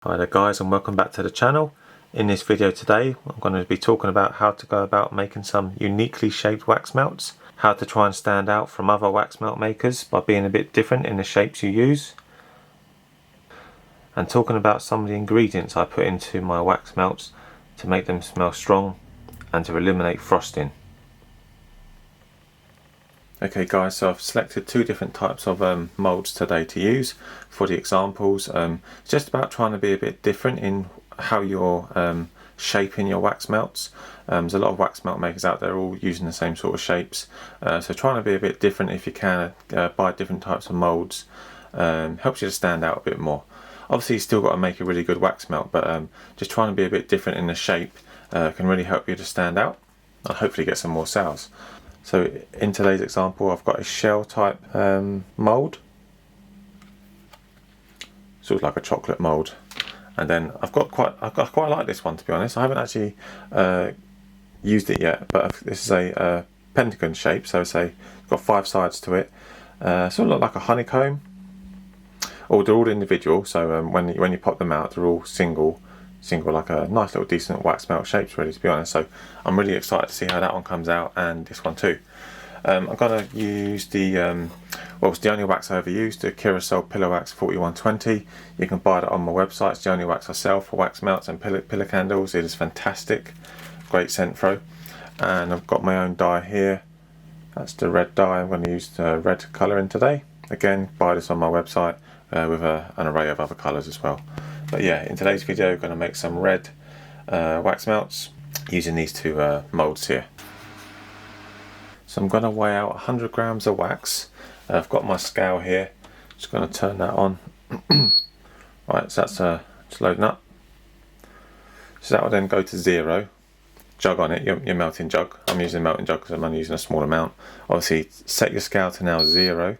Hi there guys, and welcome back to the channel. In this video today I'm going to be talking about how to go about making some uniquely shaped wax melts, how to try and stand out from other wax melt makers by being a bit different in the shapes you use, and talking about some of the ingredients I put into my wax melts to make them smell strong and to eliminate frosting. Okay guys, so I've selected two different types of molds today to use for the examples. It's just about trying to be a bit different in how you're shaping your wax melts. There's a lot of wax melt makers out there all using the same sort of shapes, so trying to be a bit different if you can, buy different types of molds helps you to stand out a bit more. Obviously you still got to make a really good wax melt, but just trying to be a bit different in the shape can really help you to stand out and hopefully get some more sales. So in today's example I've got a shell type mould, sort of like a chocolate mould, and then I quite like this one, to be honest. I haven't actually used it yet, but this is a pentagon shape, so it's got 5 sides to it, sort of look like a honeycomb. Or they're all individual, so when you pop them out they're all single, like a nice little decent wax melt shapes, really, to be honest. So I'm really excited to see how that one comes out, and this one too. I'm going to use it's the only wax I ever used, the Curacao Pillar Wax 4120. You can buy that on my website. It's the only wax I sell for wax melts and pillar candles. It is fantastic, great scent throw. And I've got my own dye here. That's the red dye. I'm going to use the red colour in today. Again, buy this on my website with an array of other colours as well. But yeah, in today's video, we're going to make some red wax melts using these two moulds here. So I'm going to weigh out 100 grams of wax. I've got my scale here. Just going to turn that on. Right, so that's just loading up. So that will then go to 0. Jug on it, your melting jug. I'm using a melting jug because I'm only using a small amount. Obviously, set your scale to now 0,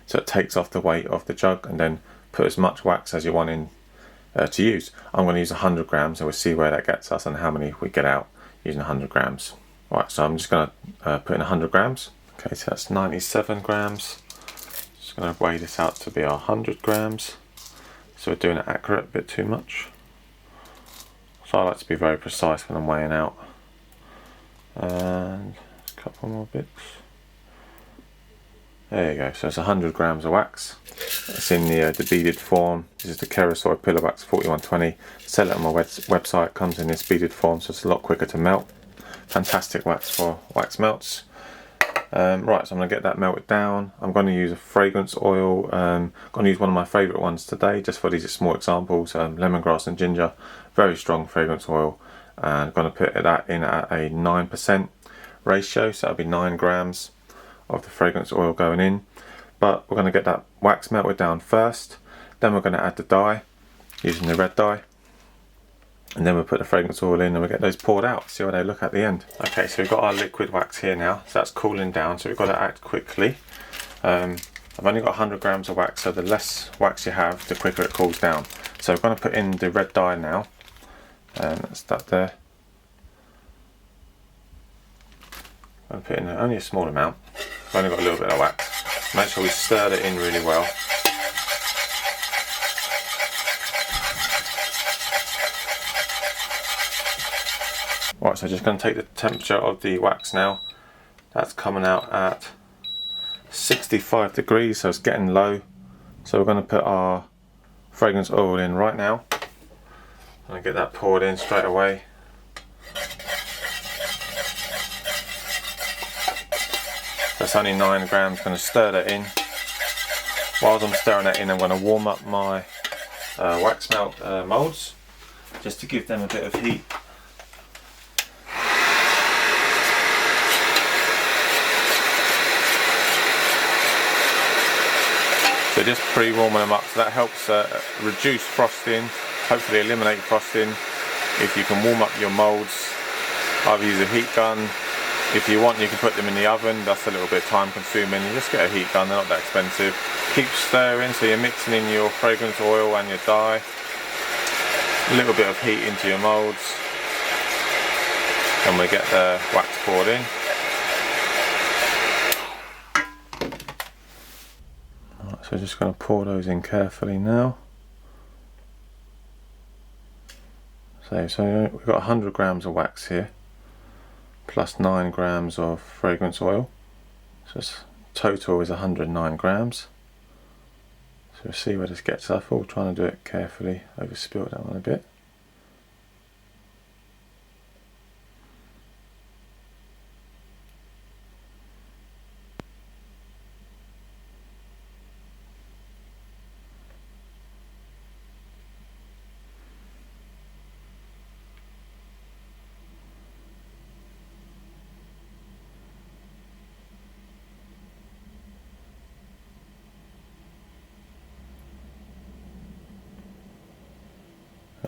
so it takes off the weight of the jug, and then put as much wax as you want in to use. I'm going to use 100 grams, so we'll see where that gets us and how many we get out using 100 grams. Right, so I'm just going to put in 100 grams. Okay, so that's 97 grams. Just going to weigh this out to be our 100 grams. So we're doing it accurate, a bit too much. So I like to be very precise when I'm weighing out. And a couple more bits. There you go, so it's 100 grams of wax. It's in the beaded form. This is the Curacao Pillar Wax 4120. Sell it on my website. It comes in this beaded form, so it's a lot quicker to melt. Fantastic wax for wax melts. Right, so I'm going to get that melted down. I'm going to use a fragrance oil. I'm going to use one of my favourite ones today, just for these small examples. Lemongrass and ginger, very strong fragrance oil. And I'm going to put that in at a 9% ratio, so that'll be 9 grams of the fragrance oil going in. But we're going to get that wax melted down first. Then we're going to add the dye, using the red dye. And then we'll put the fragrance oil in and we'll get those poured out, see how they look at the end. Okay, so we've got our liquid wax here now, so that's cooling down, so we've got to act quickly. I've only got 100 grams of wax, so the less wax you have, the quicker it cools down. So we're going to put in the red dye now, and that's that there. I'm going to put in only a small amount. I've only got a little bit of wax. Make sure we stir it in really well. Right, so just going to take the temperature of the wax now. That's coming out at 65 degrees, so it's getting low. So we're going to put our fragrance oil in right now. I'm going to get that poured in straight away. That's only 9 grams, going to stir that in. While I'm stirring that in, I'm going to warm up my wax melt moulds, just to give them a bit of heat. So just pre-warming them up, so that helps reduce frosting, hopefully eliminate frosting. If you can warm up your moulds, either use a heat gun. If you want, you can put them in the oven. That's a little bit time consuming. You just get a heat gun, they're not that expensive. Keep stirring, so you're mixing in your fragrance oil and your dye. A little bit of heat into your moulds. And we get the wax poured in. So just going to pour those in carefully now. So we've got 100 grams of wax here, plus 9 grams of fragrance oil. So total is 109 grams. So we'll see where this gets us. We're trying to do it carefully. Overspilled that one a bit.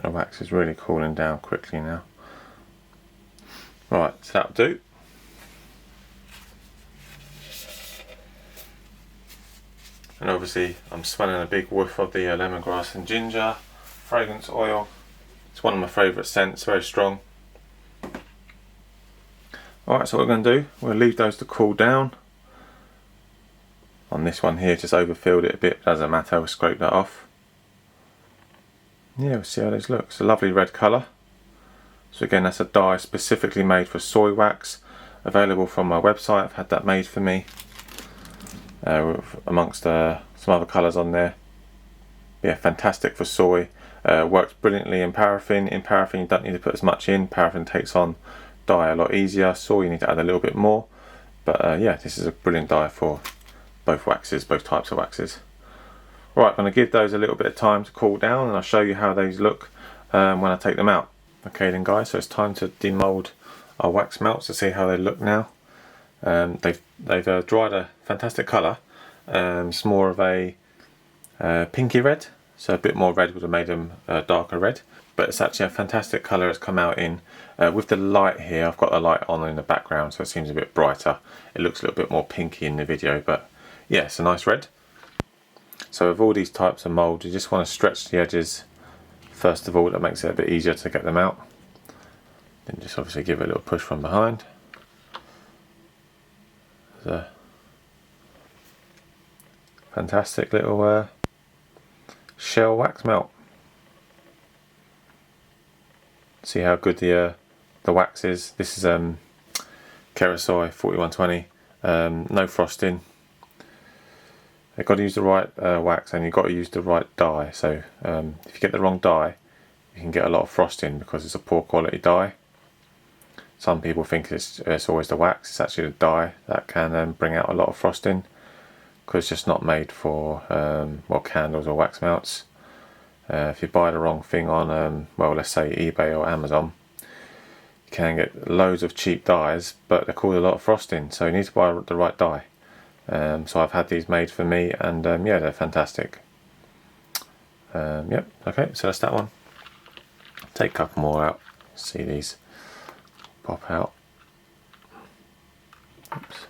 The wax is really cooling down quickly now. Right, so that'll do. And obviously I'm smelling a big whiff of the lemongrass and ginger fragrance oil. It's one of my favourite scents, very strong. Alright, so what we're going to do, we'll leave those to cool down. On this one here, just overfilled it a bit, doesn't matter, we'll scrape that off. Yeah, we'll see how those look. It's a lovely red colour. So again, that's a dye specifically made for soy wax, available from my website. I've had that made for me, amongst some other colours on there. Yeah, fantastic for soy. Works brilliantly in paraffin. In paraffin you don't need to put as much in. Paraffin takes on dye a lot easier. Soy you need to add a little bit more. But yeah, this is a brilliant dye for both waxes, both types of waxes. Right, I'm going to give those a little bit of time to cool down, and I'll show you how these look when I take them out. Okay then guys, so it's time to demold our wax melts to see how they look now. They've dried a fantastic colour. It's more of a pinky red, so a bit more red would have made them darker red. But it's actually a fantastic colour it's come out in. With the light here, I've got the light on in the background, so it seems a bit brighter. It looks a little bit more pinky in the video, but yeah, it's a nice red. So with all these types of mould, you just want to stretch the edges first of all. That makes it a bit easier to get them out. Then just obviously give it a little push from behind. There's a fantastic little shell wax melt. See how good the wax is. This is Kerastoi 4120, no frosting. You've got to use the right wax, and you've got to use the right dye. So if you get the wrong dye, you can get a lot of frosting because it's a poor quality dye. Some people think it's always the wax. It's actually the dye that can bring out a lot of frosting, because it's just not made for well, candles or wax melts. If you buy the wrong thing on well, let's say eBay or Amazon, you can get loads of cheap dyes, but they're called a lot of frosting. So you need to buy the right dye. So I've had these made for me, and yeah, they're fantastic. Yep, okay, so that's that one. Take a couple more out. See these pop out. Oops.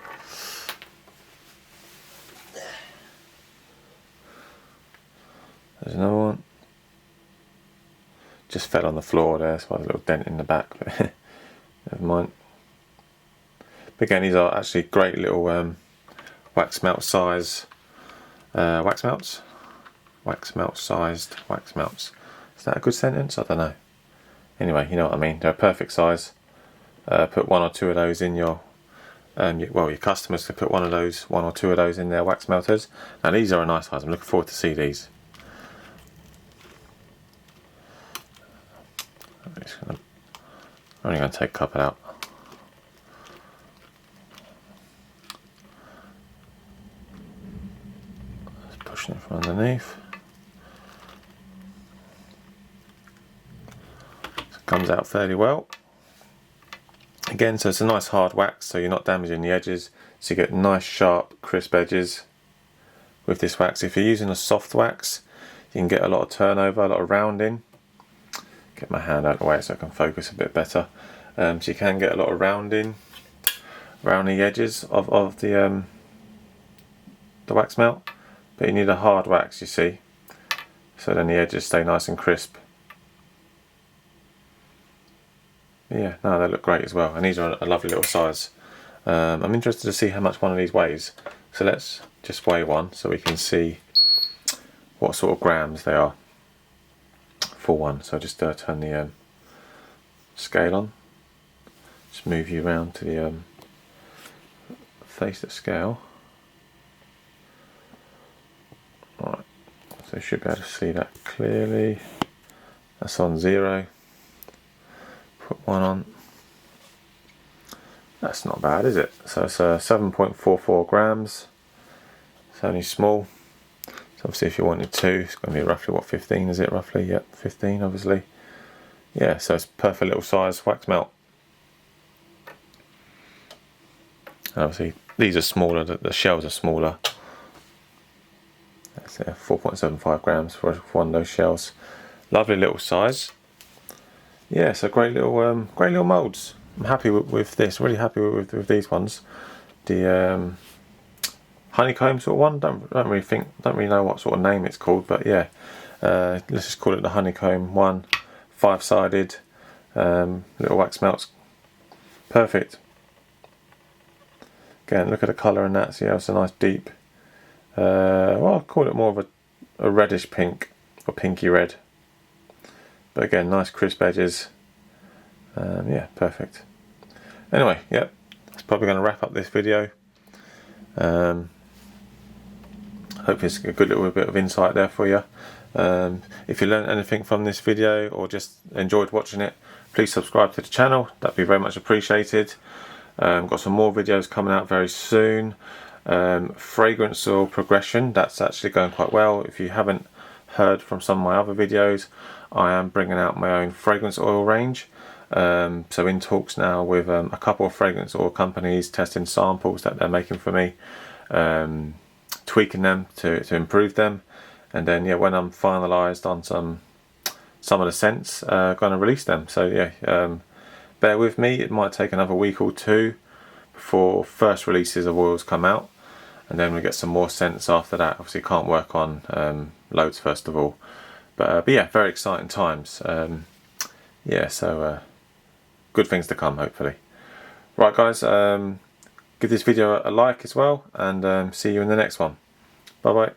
There's another one. Just fell on the floor there, so I had a little dent in the back, but never mind. But again, these are actually great little wax melt size wax melts. Wax melt sized wax melts. Is that a good sentence? I don't know. Anyway, you know what I mean. They're a perfect size. Put one or two of those in your well, your customers can put one or two of those in their wax melters. Now these are a nice size. I'm looking forward to see these. I'm only going to take a couple out. Just pushing it from underneath. So it comes out fairly well. Again, so it's a nice hard wax, so you're not damaging the edges, so you get nice sharp crisp edges with this wax. If you're using a soft wax, you can get a lot of turnover, a lot of rounding. Get my hand out of the way so I can focus a bit better. So you can get a lot of rounding around the edges of the wax melt, but you need a hard wax, you see, so then the edges stay nice and crisp. Yeah, no, they look great as well, and these are a lovely little size. I'm interested to see how much one of these weighs, so let's just weigh one so we can see what sort of grams they are for one. So just turn the scale on. Just move you around to the face the scale. Right, so you should be able to see that clearly. That's on 0. Put 1 on. That's not bad, is it? So it's 7.44 grams. It's only small. So obviously if you wanted 2, it's going to be roughly, what, 15 is it roughly? Yep, 15 obviously. Yeah, so it's perfect little size wax melt. And obviously these are smaller, the shells are smaller. That's 4.75 grams for one of those shells. Lovely little size. Yeah, so great little moulds. I'm happy with this. Really happy with these ones. The honeycomb sort of one. Don't really know what sort of name it's called, but yeah, let's just call it the honeycomb one. 5-sided little wax melts. Perfect. Again, look at the colour in that. See how it's a nice deep. Well, I'll call it more of a reddish pink or pinky red. But again, nice crisp edges. Yeah, perfect. Anyway, yep, that's probably going to wrap up this video. Hope it's a good little bit of insight there for you. If you learned anything from this video or just enjoyed watching it, please subscribe to the channel. That'd be very much appreciated. Got some more videos coming out very soon. Fragrance oil progression, that's actually going quite well. If you haven't heard from some of my other videos, I am bringing out my own fragrance oil range. So in talks now with a couple of fragrance oil companies, testing samples that they're making for me, tweaking them to improve them, and then yeah, when I'm finalised on some of the scents, going to release them. So yeah, bear with me. It might take another week or 2 before first releases of oils come out, and then we get some more scents after that. Obviously can't work on loads first of all, but yeah, very exciting times. Yeah, so good things to come hopefully. Right guys, give this video a like as well, and see you in the next one. Bye bye.